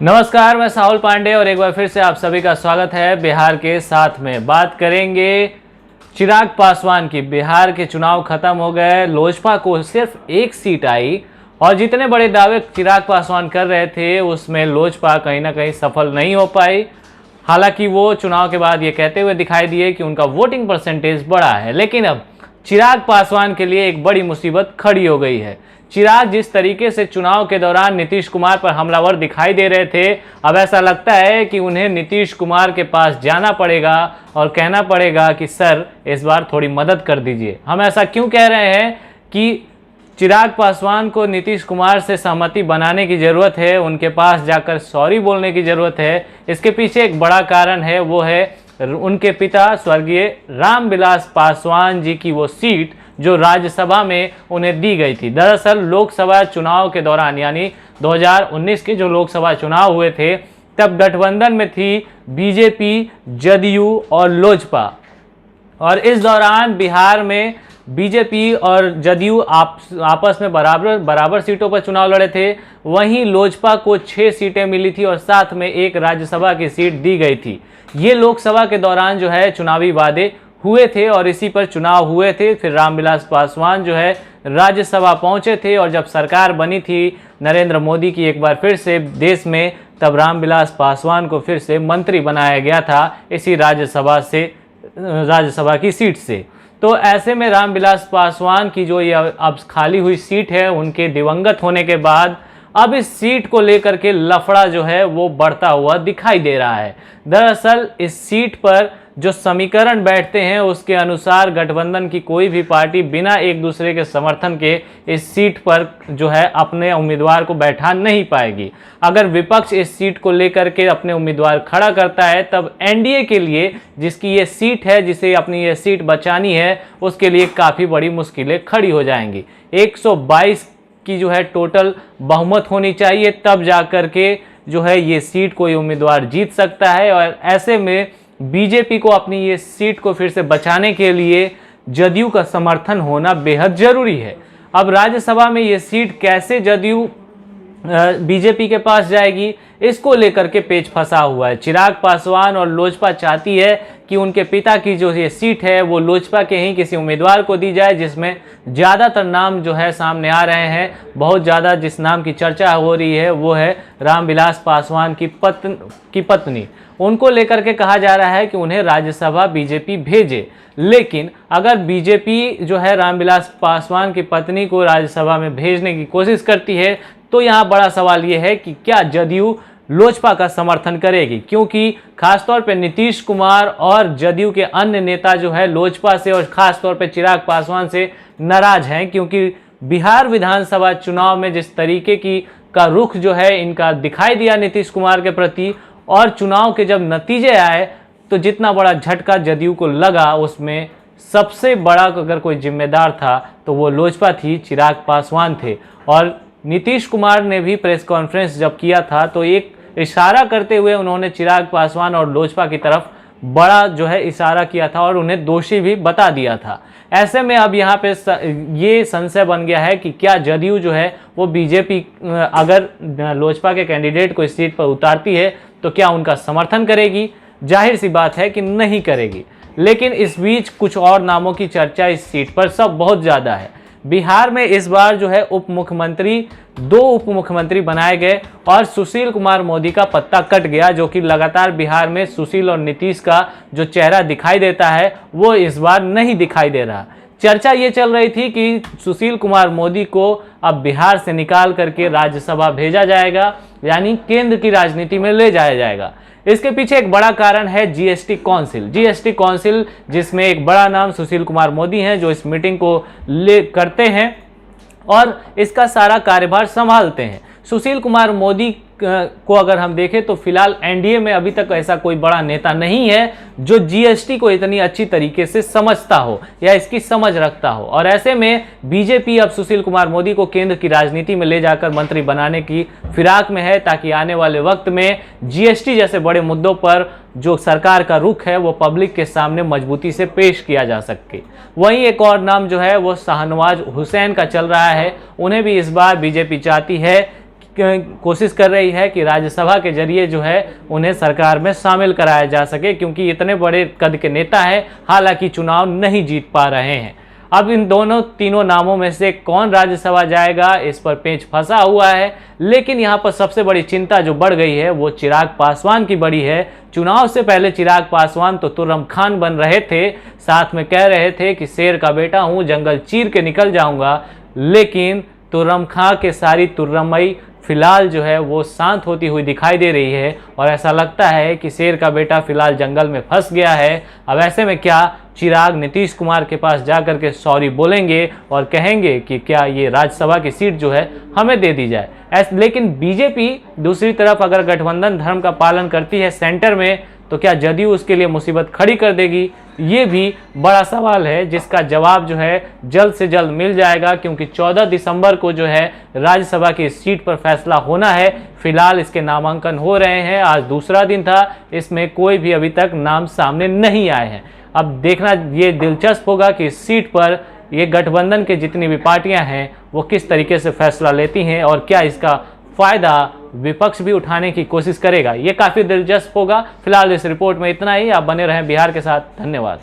नमस्कार, मैं साहुल पांडे और एक बार फिर से आप सभी का स्वागत है बिहार के साथ में। बात करेंगे चिराग पासवान की। बिहार के चुनाव खत्म हो गए, लोजपा को सिर्फ एक सीट आई और जितने बड़े दावे चिराग पासवान कर रहे थे उसमें लोजपा कहीं ना कहीं सफल नहीं हो पाई। हालांकि वो चुनाव के बाद ये कहते हुए दिखाई दिए कि उनका वोटिंग परसेंटेज बढ़ा है, लेकिन अब चिराग पासवान के लिए एक बड़ी मुसीबत खड़ी हो गई है। चिराग जिस तरीके से चुनाव के दौरान नीतीश कुमार पर हमलावर दिखाई दे रहे थे, अब ऐसा लगता है कि उन्हें नीतीश कुमार के पास जाना पड़ेगा और कहना पड़ेगा कि सर इस बार थोड़ी मदद कर दीजिए। हम ऐसा क्यों कह रहे हैं कि चिराग पासवान को नीतीश कुमार से सहमति बनाने की ज़रूरत है, उनके पास जाकर सॉरी बोलने की ज़रूरत है। इसके पीछे एक बड़ा कारण है, वो है उनके पिता स्वर्गीय रामविलास पासवान जी की वो सीट जो राज्यसभा में उन्हें दी गई थी। दरअसल लोकसभा चुनाव के दौरान यानी 2019 के जो लोकसभा चुनाव हुए थे, तब गठबंधन में थी बीजेपी, जदयू और लोजपा। और इस दौरान बिहार में बीजेपी और जदयू आपस में बराबर सीटों पर चुनाव लड़े थे। वहीं लोजपा को 6 सीटें मिली थी और साथ में एक राज्यसभा की सीट दी गई थी। ये लोकसभा के दौरान जो है चुनावी वादे हुए थे और इसी पर चुनाव हुए थे। फिर रामविलास पासवान जो है राज्यसभा पहुंचे थे और जब सरकार बनी थी नरेंद्र मोदी की एक बार फिर से देश में, तब रामविलास पासवान को फिर से मंत्री बनाया गया था इसी राज्यसभा की सीट से। तो ऐसे में रामविलास पासवान की जो ये अब खाली हुई सीट है, उनके दिवंगत होने के बाद अब इस सीट को लेकर के लफड़ा जो है वो बढ़ता हुआ दिखाई दे रहा है। दरअसल इस सीट पर जो समीकरण बैठते हैं उसके अनुसार गठबंधन की कोई भी पार्टी बिना एक दूसरे के समर्थन के इस सीट पर जो है अपने उम्मीदवार को बैठा नहीं पाएगी। अगर विपक्ष इस सीट को लेकर के अपने उम्मीदवार खड़ा करता है, तब एनडीए के लिए जिसकी ये सीट है, जिसे अपनी ये सीट बचानी है, उसके लिए काफ़ी बड़ी मुश्किलें खड़ी हो जाएंगी। 122 की जो है टोटल बहुमत होनी चाहिए, तब जाकर के जो है ये सीट कोई उम्मीदवार जीत सकता है। और ऐसे में बीजेपी को अपनी ये सीट को फिर से बचाने के लिए जदयू का समर्थन होना बेहद जरूरी है। अब राज्यसभा में ये सीट कैसे जदयू बीजेपी के पास जाएगी, इसको लेकर के पेच फंसा हुआ है। चिराग पासवान और लोजपा चाहती है कि उनके पिता की जो ये सीट है वो लोजपा के ही किसी उम्मीदवार को दी जाए, जिसमें ज़्यादातर नाम जो है सामने आ रहे हैं। बहुत ज़्यादा जिस नाम की चर्चा हो रही है वो है रामविलास पासवान की पत्नी। उनको लेकर के कहा जा रहा है कि उन्हें राज्यसभा बीजेपी भेजे। लेकिन अगर बीजेपी जो है रामविलास पासवान की पत्नी को राज्यसभा में भेजने की कोशिश करती है, तो यहाँ बड़ा सवाल ये है कि क्या जदयू लोजपा का समर्थन करेगी, क्योंकि खासतौर पे नीतीश कुमार और जदयू के अन्य नेता जो है लोजपा से और खासतौर पे चिराग पासवान से नाराज हैं, क्योंकि बिहार विधानसभा चुनाव में जिस तरीके का रुख जो है इनका दिखाई दिया नीतीश कुमार के प्रति, और चुनाव के जब नतीजे आए तो जितना बड़ा झटका जदयू को लगा, उसमें सबसे बड़ा अगर कोई जिम्मेदार था तो वो लोजपा थी, चिराग पासवान थे। और नीतीश कुमार ने भी प्रेस कॉन्फ्रेंस जब किया था तो एक इशारा करते हुए उन्होंने चिराग पासवान और लोजपा की तरफ बड़ा जो है इशारा किया था और उन्हें दोषी भी बता दिया था। ऐसे में अब यहाँ पे ये संशय बन गया है कि क्या जदयू जो है वो बीजेपी अगर लोजपा के कैंडिडेट को इस सीट पर उतारती है तो क्या उनका समर्थन करेगी? जाहिर सी बात है कि नहीं करेगी। लेकिन इस बीच कुछ और नामों की चर्चा इस सीट पर सब बहुत ज़्यादा है। बिहार में इस बार जो है दो उप मुख्यमंत्री बनाए गए और सुशील कुमार मोदी का पत्ता कट गया, जो कि लगातार बिहार में सुशील और नीतीश का जो चेहरा दिखाई देता है वो इस बार नहीं दिखाई दे रहा। चर्चा ये चल रही थी कि सुशील कुमार मोदी को अब बिहार से निकाल करके राज्यसभा भेजा जाएगा, यानी केंद्र की राजनीति में ले जाया जाएगा। इसके पीछे एक बड़ा कारण है जीएसटी काउंसिल, जिसमें एक बड़ा नाम सुशील कुमार मोदी हैं, जो इस मीटिंग को करते हैं और इसका सारा कार्यभार संभालते हैं। सुशील कुमार मोदी को अगर हम देखें तो फिलहाल एनडीए में अभी तक ऐसा कोई बड़ा नेता नहीं है जो जीएसटी को इतनी अच्छी तरीके से समझता हो या इसकी समझ रखता हो। और ऐसे में बीजेपी अब सुशील कुमार मोदी को केंद्र की राजनीति में ले जाकर मंत्री बनाने की फिराक में है, ताकि आने वाले वक्त में जीएसटी जैसे बड़े मुद्दों पर जो सरकार का रुख है वो पब्लिक के सामने मजबूती से पेश किया जा सके। वहीं एक और नाम जो है वो शाहनवाज हुसैन का चल रहा है। उन्हें भी इस बार बीजेपी चाहती है कोशिश कर रही है कि राज्यसभा के जरिए जो है उन्हें सरकार में शामिल कराया जा सके, क्योंकि इतने बड़े कद के नेता हैं, हालांकि चुनाव नहीं जीत पा रहे हैं। अब इन तीनों नामों में से कौन राज्यसभा जाएगा, इस पर पेंच फंसा हुआ है। लेकिन यहाँ पर सबसे बड़ी चिंता जो बढ़ गई है वो चिराग पासवान की बड़ी है। चुनाव से पहले चिराग पासवान तो तुर्रम खान बन रहे थे, साथ में कह रहे थे कि शेर का बेटा हूँ, जंगल चीर के निकल जाऊंगा। लेकिन तुर्रम खां के सारी तुर्रमई फिलहाल जो है वो शांत होती हुई दिखाई दे रही है, और ऐसा लगता है कि शेर का बेटा फिलहाल जंगल में फंस गया है। अब ऐसे में क्या चिराग नीतीश कुमार के पास जाकर के सॉरी बोलेंगे और कहेंगे कि क्या ये राज्यसभा की सीट जो है हमें दे दी जाए। लेकिन बीजेपी दूसरी तरफ अगर गठबंधन धर्म का पालन करती है सेंटर में, तो क्या जदयू उसके लिए मुसीबत खड़ी कर देगी, ये भी बड़ा सवाल है, जिसका जवाब जो है जल्द से जल्द मिल जाएगा, क्योंकि 14 दिसंबर को जो है राज्यसभा की सीट पर फैसला होना है। फिलहाल इसके नामांकन हो रहे हैं, आज दूसरा दिन था, इसमें कोई भी अभी तक नाम सामने नहीं आए हैं। अब देखना ये दिलचस्प होगा कि इस सीट पर ये गठबंधन के जितनी भी पार्टियां हैं वो किस तरीके से फैसला लेती हैं, और क्या इसका फायदा विपक्ष भी उठाने की कोशिश करेगा। ये काफ़ी दिलचस्प होगा। फिलहाल इस रिपोर्ट में इतना ही। आप बने रहें बिहार के साथ। धन्यवाद।